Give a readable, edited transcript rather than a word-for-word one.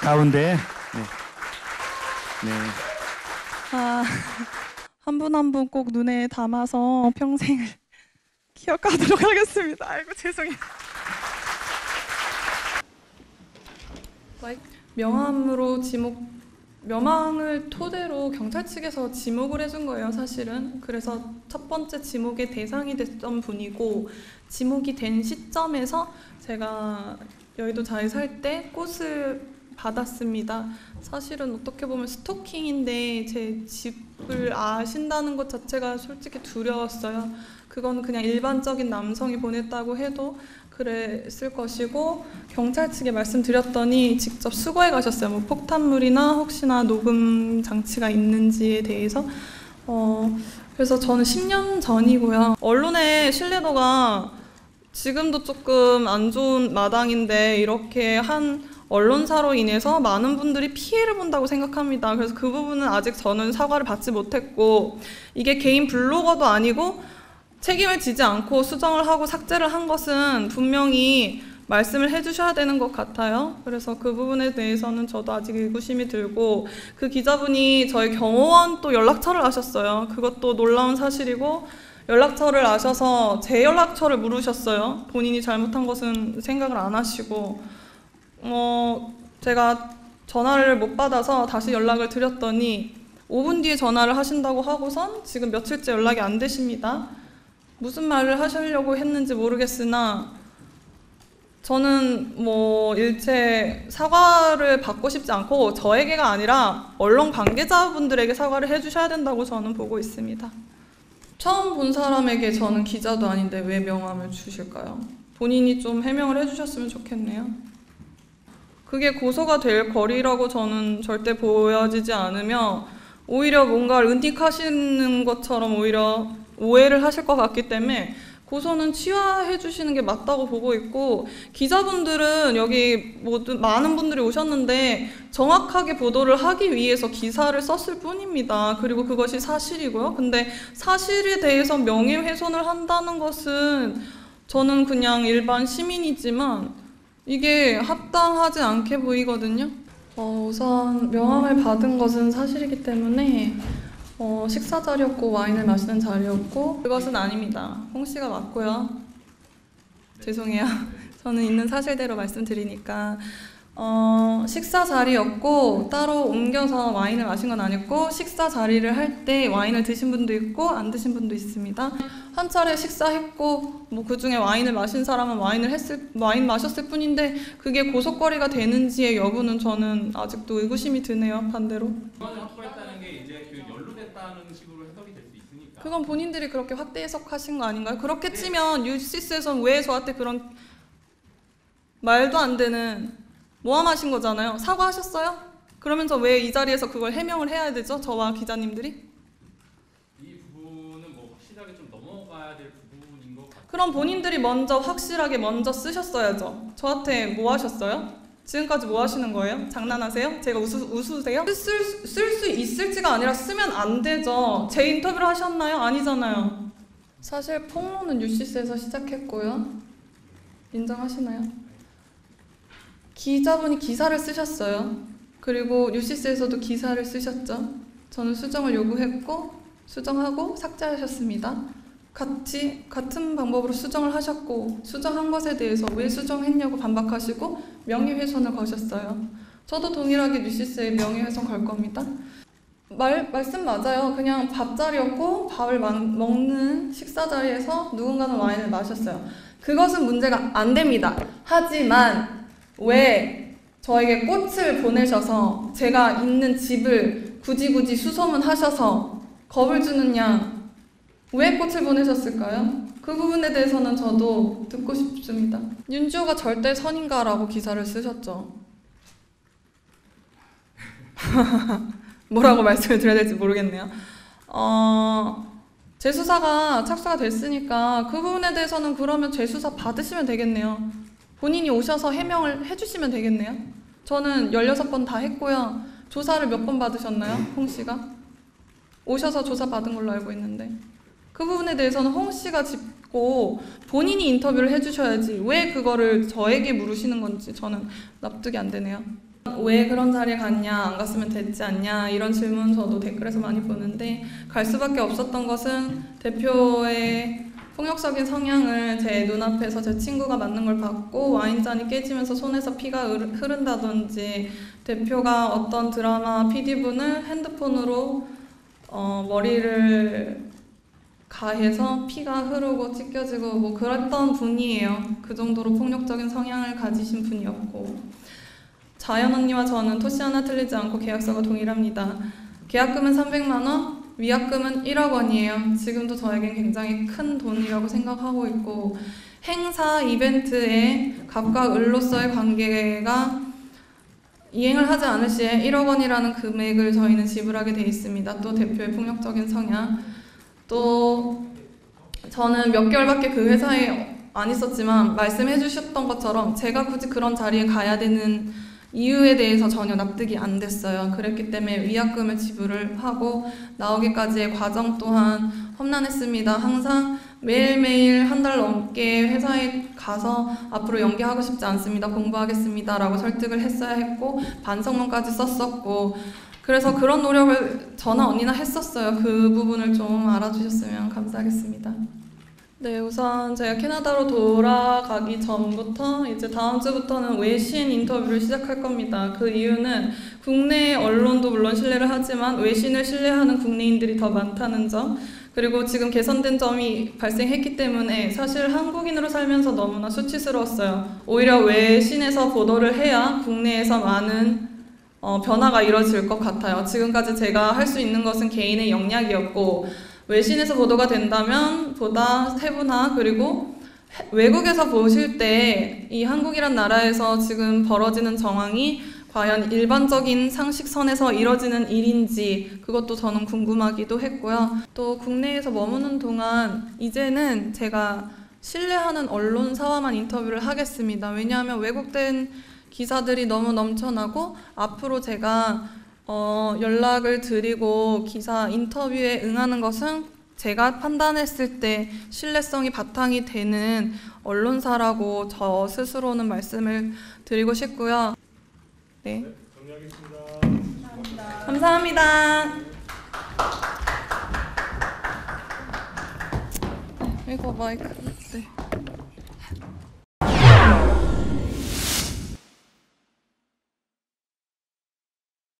가운데. 네. 한 분 한 분 꼭 눈에 담아서 평생을 기억하도록 하겠습니다. 아이고 죄송해요. 명함을 토대로 경찰 측에서 지목을 해준 거예요, 사실은. 그래서 첫 번째 지목의 대상이 됐던 분이고, 지목이 된 시점에서 제가 여의도자에 살 때 꽃을 받았습니다. 사실은 어떻게 보면 스토킹인데 제 집을 아신다는 것 자체가 솔직히 두려웠어요. 그건 그냥 일반적인 남성이 보냈다고 해도 그랬을 것이고, 경찰 측에 말씀드렸더니 직접 수거해 가셨어요. 뭐 폭탄물이나 혹시나 녹음 장치가 있는지에 대해서. 그래서 저는 10년 전이고요. 언론의 신뢰도가 지금도 조금 안 좋은 마당인데 이렇게 한 언론사로 인해서 많은 분들이 피해를 본다고 생각합니다. 그래서 그 부분은 아직 저는 사과를 받지 못했고, 이게 개인 블로거도 아니고 책임을 지지 않고 수정을 하고 삭제를 한 것은 분명히 말씀을 해주셔야 되는 것 같아요. 그래서 그 부분에 대해서는 저도 아직 의구심이 들고, 그 기자분이 저희 경호원 또 연락처를 아셨어요. 그것도 놀라운 사실이고, 연락처를 아셔서 제 연락처를 물으셨어요. 본인이 잘못한 것은 생각을 안 하시고, 제가 전화를 못 받아서 다시 연락을 드렸더니 5분 뒤에 전화를 하신다고 하고선 지금 며칠째 연락이 안 되십니다. 무슨 말을 하시려고 했는지 모르겠으나 저는 일체 사과를 받고 싶지 않고, 저에게가 아니라 언론 관계자분들에게 사과를 해주셔야 된다고 저는 보고 있습니다. 처음 본 사람에게 저는 기자도 아닌데 왜 명함을 주실까요? 본인이 좀 해명을 해주셨으면 좋겠네요. 그게 고소가 될 거리라고 저는 절대 보여지지 않으며, 오히려 뭔가를 은닉하시는 것처럼 오히려 오해를 하실 것 같기 때문에 고소는 취하해 주시는 게 맞다고 보고 있고, 기자분들은 여기 모두 많은 분들이 오셨는데 정확하게 보도를 하기 위해서 기사를 썼을 뿐입니다. 그리고 그것이 사실이고요. 근데 사실에 대해서 명예훼손을 한다는 것은 저는 그냥 일반 시민이지만 이게 합당하지 않게 보이거든요. 우선 명함을 받은 것은 사실이기 때문에 식사 자리였고 와인을 마시는 자리였고, 그것은 아닙니다. 홍 씨가 맞고요. 죄송해요. 저는 있는 사실대로 말씀드리니까 식사 자리였고 따로 옮겨서 와인을 마신 건 아니고, 식사 자리를 할 때 와인을 드신 분도 있고 안 드신 분도 있습니다. 한 차례 식사했고 그 중에 와인을 마신 사람은 와인 마셨을 뿐인데 그게 고소거리가 되는지의 여부는 저는 아직도 의구심이 드네요. 반대로. 확보했다는 게 이제 연루됐다는 식으로 해석이 될 수 있으니까. 그건 본인들이 그렇게 확대 해석하신 거 아닌가요? 그렇게 치면 뉴시스에서는 왜 저한테 그런 말도 안 되는 모함하신 거잖아요. 사과하셨어요? 그러면서 왜 이 자리에서 그걸 해명을 해야 되죠? 저와 기자님들이? 이 부분은 확실하게 좀 넘어가야 될 부분인 것 같아요. 그럼 본인들이 먼저 확실하게 먼저 쓰셨어야죠. 저한테 뭐 하셨어요? 지금까지 뭐 하시는 거예요? 장난하세요? 제가 웃으세요? 쓸 수 있을지가 아니라 쓰면 안 되죠. 제 인터뷰를 하셨나요? 아니잖아요. 사실 폭로는 뉴시스에서 시작했고요. 인정하시나요? 기자분이 기사를 쓰셨어요. 그리고 뉴시스에서도 기사를 쓰셨죠. 저는 수정을 요구했고 수정하고 삭제하셨습니다. 같은 방법으로 수정을 하셨고, 수정한 것에 대해서 왜 수정했냐고 반박하시고 명예훼손을 거셨어요. 저도 동일하게 뉴시스에 명예훼손 걸 겁니다. 말씀 맞아요. 그냥 밥자리였고 밥을 먹는 식사 자리에서 누군가는 와인을 마셨어요. 그것은 문제가 안 됩니다. 하지만 왜 저에게 꽃을 보내셔서 제가 있는 집을 굳이 수소문하셔서 겁을 주느냐, 왜 꽃을 보내셨을까요? 그 부분에 대해서는 저도 듣고 싶습니다. 윤주호가 절대 선인가라고 기사를 쓰셨죠. 뭐라고 말씀을 드려야 될지 모르겠네요. 재수사가 착수가 됐으니까 그 부분에 대해서는 그러면 재수사 받으시면 되겠네요. 본인이 오셔서 해명을 해주시면 되겠네요. 저는 16번 다 했고요. 조사를 몇 번 받으셨나요? 홍 씨가? 오셔서 조사 받은 걸로 알고 있는데. 그 부분에 대해서는 홍 씨가 짚고 본인이 인터뷰를 해주셔야지 왜 그거를 저에게 물으시는 건지 저는 납득이 안 되네요. 왜 그런 자리에 갔냐, 안 갔으면 됐지 않냐 이런 질문 저도 댓글에서 많이 보는데 갈 수밖에 없었던 것은 대표의 폭력적인 성향을 제 눈앞에서 제 친구가 맞는 걸 봤고 와인잔이 깨지면서 손에서 피가 흐른다든지 대표가 어떤 드라마 PD분을 핸드폰으로 머리를 가해서 피가 흐르고 찢겨지고 뭐 그랬던 분이에요. 그 정도로 폭력적인 성향을 가지신 분이었고 자연 언니와 저는 토시 하나 틀리지 않고 계약서가 동일합니다. 계약금은 300만 원, 위약금은 1억 원이에요. 지금도 저에겐 굉장히 큰 돈이라고 생각하고 있고 행사 이벤트에 갑과 을로서의 관계가 이행을 하지 않을 시에 1억 원이라는 금액을 저희는 지불하게 돼 있습니다. 또 대표의 폭력적인 성향, 또 저는 몇 개월밖에 그 회사에 안 있었지만 말씀해 주셨던 것처럼 제가 굳이 그런 자리에 가야 되는 이유에 대해서 전혀 납득이 안 됐어요. 그랬기 때문에 위약금을 지불을 하고 나오기까지의 과정 또한 험난했습니다. 항상 매일매일 한 달 넘게 회사에 가서 앞으로 연기하고 싶지 않습니다. 공부하겠습니다. 라고 설득을 했어야 했고 반성문까지 썼었고 그래서 그런 노력을 저나 언니나 했었어요. 그 부분을 좀 알아주셨으면 감사하겠습니다. 네, 우선 제가 캐나다로 돌아가기 전부터 이제 다음 주부터는 외신 인터뷰를 시작할 겁니다. 그 이유는 국내 언론도 물론 신뢰를 하지만 외신을 신뢰하는 국내인들이 더 많다는 점, 그리고 지금 개선된 점이 발생했기 때문에 사실 한국인으로 살면서 너무나 수치스러웠어요. 오히려 외신에서 보도를 해야 국내에서 많은 변화가 이뤄질 것 같아요. 지금까지 제가 할 수 있는 것은 개인의 역량이었고 외신에서 보도가 된다면 보다 세분화, 그리고 외국에서 보실 때 이 한국이란 나라에서 지금 벌어지는 정황이 과연 일반적인 상식선에서 이뤄지는 일인지 그것도 저는 궁금하기도 했고요. 또 국내에서 머무는 동안 이제는 제가 신뢰하는 언론사와만 인터뷰를 하겠습니다. 왜냐하면 왜곡된 기사들이 너무 넘쳐나고 앞으로 제가 연락을 드리고 기사 인터뷰에 응하는 것은 제가 판단했을 때 신뢰성이 바탕이 되는 언론사라고 저 스스로는 말씀을 드리고 싶고요. 네. 정리하겠습니다. 감사합니다. 이거 마이크.